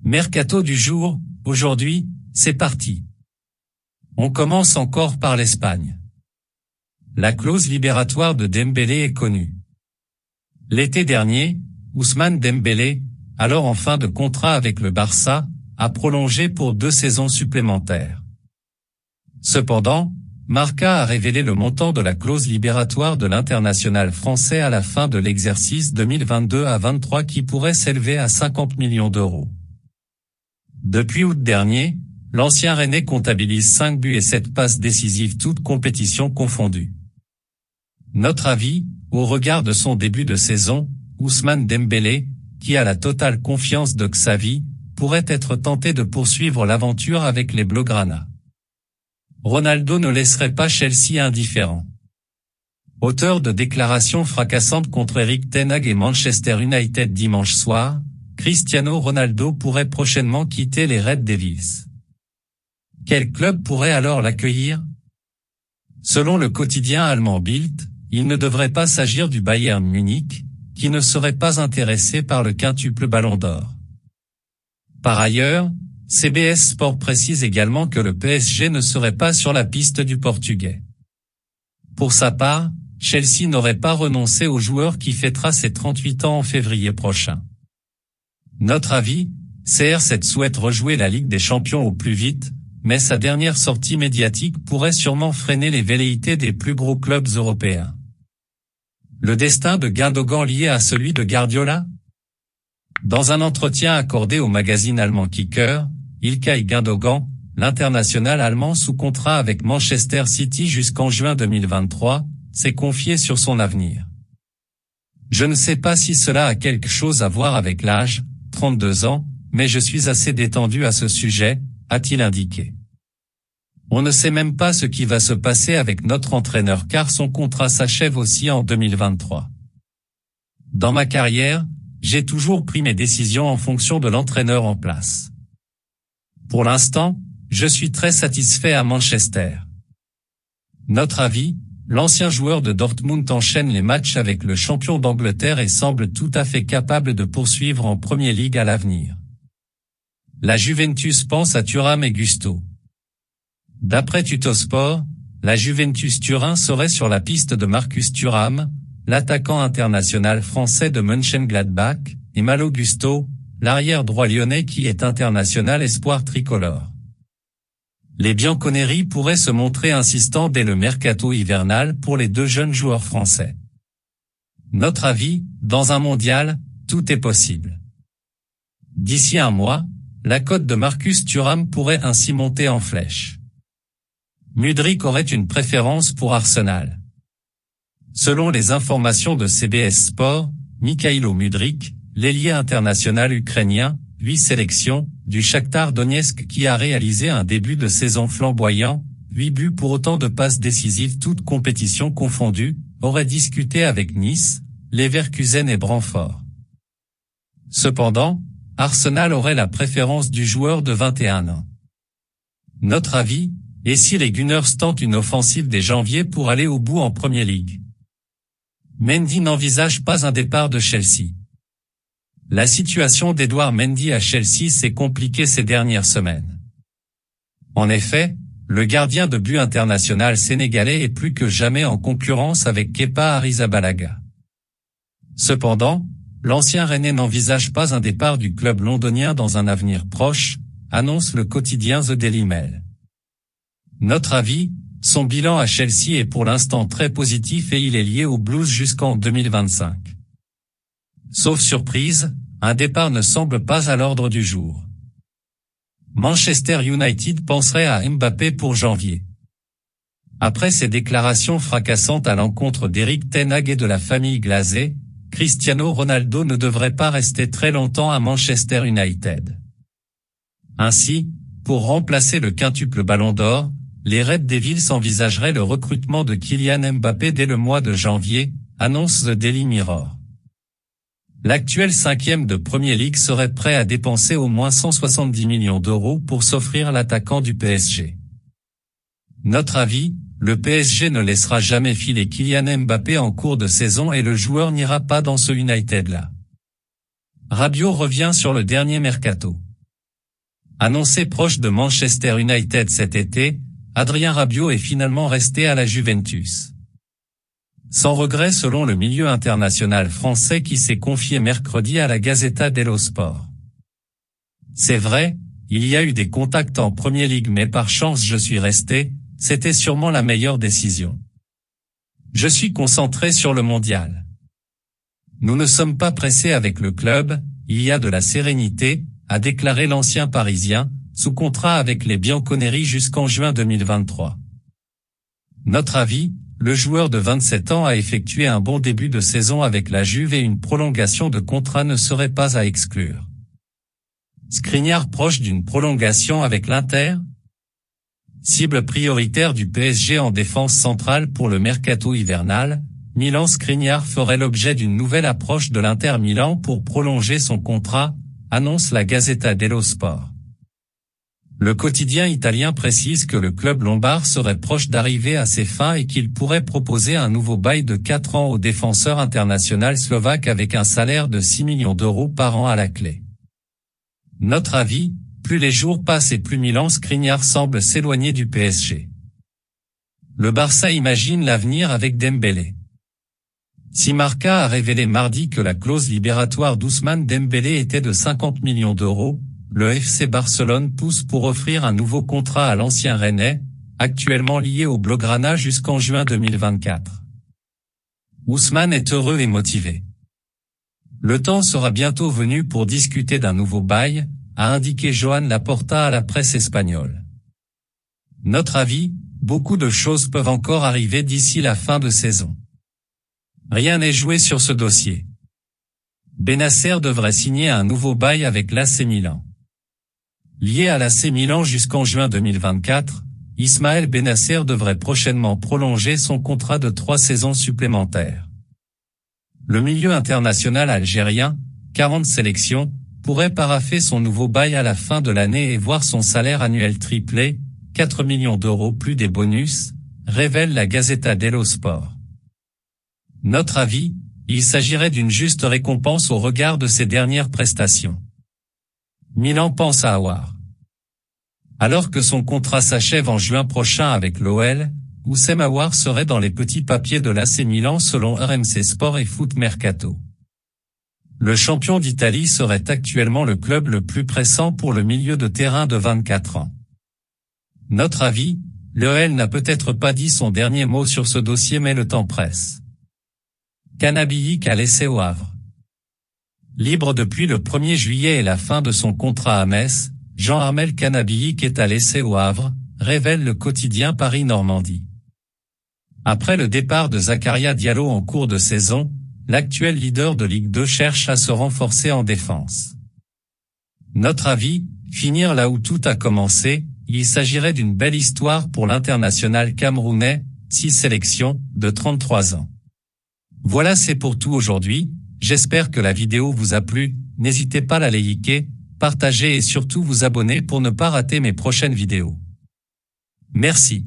Mercato du jour, aujourd'hui, c'est parti. On commence encore par l'Espagne. La clause libératoire de Dembélé est connue. L'été dernier, Ousmane Dembélé, alors en fin de contrat avec le Barça, a prolongé pour 2 saisons supplémentaires. Cependant, Marca a révélé le montant de la clause libératoire de l'international français à la fin de l'exercice 2022 à 23 qui pourrait s'élever à 50 millions d'euros. Depuis août dernier, l'ancien Rennais comptabilise 5 buts et 7 passes décisives toutes compétitions confondues. Notre avis, au regard de son début de saison, Ousmane Dembélé, qui a la totale confiance de Xavi, pourrait être tenté de poursuivre l'aventure avec les Blaugrana. Ronaldo ne laisserait pas Chelsea indifférent. Auteur de déclarations fracassantes contre Erik ten Hag et Manchester United dimanche soir, Cristiano Ronaldo pourrait prochainement quitter les Red Devils. Quel club pourrait alors l'accueillir? Selon le quotidien allemand Bild, il ne devrait pas s'agir du Bayern Munich, qui ne serait pas intéressé par le quintuple Ballon d'Or. Par ailleurs, CBS Sport précise également que le PSG ne serait pas sur la piste du Portugais. Pour sa part, Chelsea n'aurait pas renoncé au joueur qui fêtera ses 38 ans en février prochain. Notre avis, CR7 souhaite rejouer la Ligue des Champions au plus vite, mais sa dernière sortie médiatique pourrait sûrement freiner les velléités des plus gros clubs européens. Le destin de Gundogan lié à celui de Guardiola? Dans un entretien accordé au magazine allemand Kicker, Ilkay Gundogan, l'international allemand sous contrat avec Manchester City jusqu'en juin 2023, s'est confié sur son avenir. Je ne sais pas si cela a quelque chose à voir avec l'âge, 32 ans, mais je suis assez détendu à ce sujet, a-t-il indiqué. On ne sait même pas ce qui va se passer avec notre entraîneur car son contrat s'achève aussi en 2023. Dans ma carrière, j'ai toujours pris mes décisions en fonction de l'entraîneur en place. Pour l'instant, je suis très satisfait à Manchester. Notre avis, l'ancien joueur de Dortmund enchaîne les matchs avec le champion d'Angleterre et semble tout à fait capable de poursuivre en Premier League à l'avenir. La Juventus pense à Thuram et Gusto. D'après Tuttosport, la Juventus Turin serait sur la piste de Marcus Thuram, l'attaquant international français de Mönchengladbach, et Malo Gusto, l'arrière droit lyonnais qui est international espoir tricolore. Les Bianconeri pourraient se montrer insistants dès le mercato hivernal pour les 2 jeunes joueurs français. Notre avis, dans un mondial, tout est possible. D'ici un mois, la cote de Marcus Thuram pourrait ainsi monter en flèche. Mudryk aurait une préférence pour Arsenal. Selon les informations de CBS Sport, Mikhailo Mudryk, l'ailier international ukrainien, 8 sélections, du Shakhtar Donetsk qui a réalisé un début de saison flamboyant, 8 buts pour autant de passes décisives toutes compétitions confondues, aurait discuté avec Nice, Leverkusen et Brentford. Cependant, Arsenal aurait la préférence du joueur de 21 ans. Notre avis, et si les Gunners tentent une offensive dès janvier pour aller au bout en Premier League? Mendy n'envisage pas un départ de Chelsea. La situation d'Edouard Mendy à Chelsea s'est compliquée ces dernières semaines. En effet, le gardien de but international sénégalais est plus que jamais en concurrence avec Kepa Arrizabalaga. Cependant, l'ancien Rennais n'envisage pas un départ du club londonien dans un avenir proche, annonce le quotidien The Daily Mail. Notre avis, son bilan à Chelsea est pour l'instant très positif et il est lié aux Blues jusqu'en 2025. Sauf surprise, un départ ne semble pas à l'ordre du jour. Manchester United penserait à Mbappé pour janvier. Après ses déclarations fracassantes à l'encontre d'Erik ten Hag et de la famille Glazé, Cristiano Ronaldo ne devrait pas rester très longtemps à Manchester United. Ainsi, pour remplacer le quintuple Ballon d'Or, les Red Devils envisageraient le recrutement de Kylian Mbappé dès le mois de janvier, annonce The Daily Mirror. L'actuel 5e de Premier League serait prêt à dépenser au moins 170 millions d'euros pour s'offrir l'attaquant du PSG. Notre avis, le PSG ne laissera jamais filer Kylian Mbappé en cours de saison et le joueur n'ira pas dans ce United-là. Rabiot revient sur le dernier mercato. Annoncé proche de Manchester United cet été, Adrien Rabiot est finalement resté à la Juventus. Sans regret selon le milieu international français qui s'est confié mercredi à la Gazzetta dello Sport. C'est vrai, il y a eu des contacts en Premier League mais par chance je suis resté, c'était sûrement la meilleure décision. Je suis concentré sur le mondial. Nous ne sommes pas pressés avec le club, il y a de la sérénité, a déclaré l'ancien Parisien, sous contrat avec les Bianconeri jusqu'en juin 2023. Notre avis, le joueur de 27 ans a effectué un bon début de saison avec la Juve et une prolongation de contrat ne serait pas à exclure. Skriniar proche d'une prolongation avec l'Inter? Cible prioritaire du PSG en défense centrale pour le mercato hivernal, Milan Skriniar ferait l'objet d'une nouvelle approche de l'Inter Milan pour prolonger son contrat, annonce la Gazzetta dello Sport. Le quotidien italien précise que le club lombard serait proche d'arriver à ses fins et qu'il pourrait proposer un nouveau bail de 4 ans au défenseur international slovaque avec un salaire de 6 millions d'euros par an à la clé. Notre avis, plus les jours passent et plus Milan Skriniar semble s'éloigner du PSG. Le Barça imagine l'avenir avec Dembélé. Si Marca a révélé mardi que la clause libératoire d'Ousmane Dembélé était de 50 millions d'euros, le FC Barcelone pousse pour offrir un nouveau contrat à l'ancien Rennais, actuellement lié au Blaugrana jusqu'en juin 2024. Ousmane est heureux et motivé. Le temps sera bientôt venu pour discuter d'un nouveau bail, a indiqué Joan Laporta à la presse espagnole. Notre avis, beaucoup de choses peuvent encore arriver d'ici la fin de saison. Rien n'est joué sur ce dossier. Benacer devrait signer un nouveau bail avec l'AC Milan. Lié à l'AC Milan jusqu'en juin 2024, Ismaël Benacer devrait prochainement prolonger son contrat de 3 saisons supplémentaires. Le milieu international algérien, 40 sélections, pourrait paraffer son nouveau bail à la fin de l'année et voir son salaire annuel tripler, 4 millions d'euros plus des bonus, révèle la Gazzetta dello Sport. Notre avis, il s'agirait d'une juste récompense au regard de ses dernières prestations. Milan pense à Aouar. Alors que son contrat s'achève en juin prochain avec l'OL, Oussem Aouar serait dans les petits papiers de l'AC Milan selon RMC Sport et Foot Mercato. Le champion d'Italie serait actuellement le club le plus pressant pour le milieu de terrain de 24 ans. Notre avis, l'OL n'a peut-être pas dit son dernier mot sur ce dossier mais le temps presse. Canabillic a laissé au Havre. Libre depuis le 1er juillet et la fin de son contrat à Metz, Jean-Armel Canabillic est à l'essai au Havre, révèle le quotidien Paris-Normandie. Après le départ de Zakaria Diallo en cours de saison, l'actuel leader de Ligue 2 cherche à se renforcer en défense. Notre avis, finir là où tout a commencé, il s'agirait d'une belle histoire pour l'international camerounais, 6 sélections, de 33 ans. Voilà, c'est pour tout aujourd'hui. J'espère que la vidéo vous a plu, n'hésitez pas à la liker, partager et surtout vous abonner pour ne pas rater mes prochaines vidéos. Merci.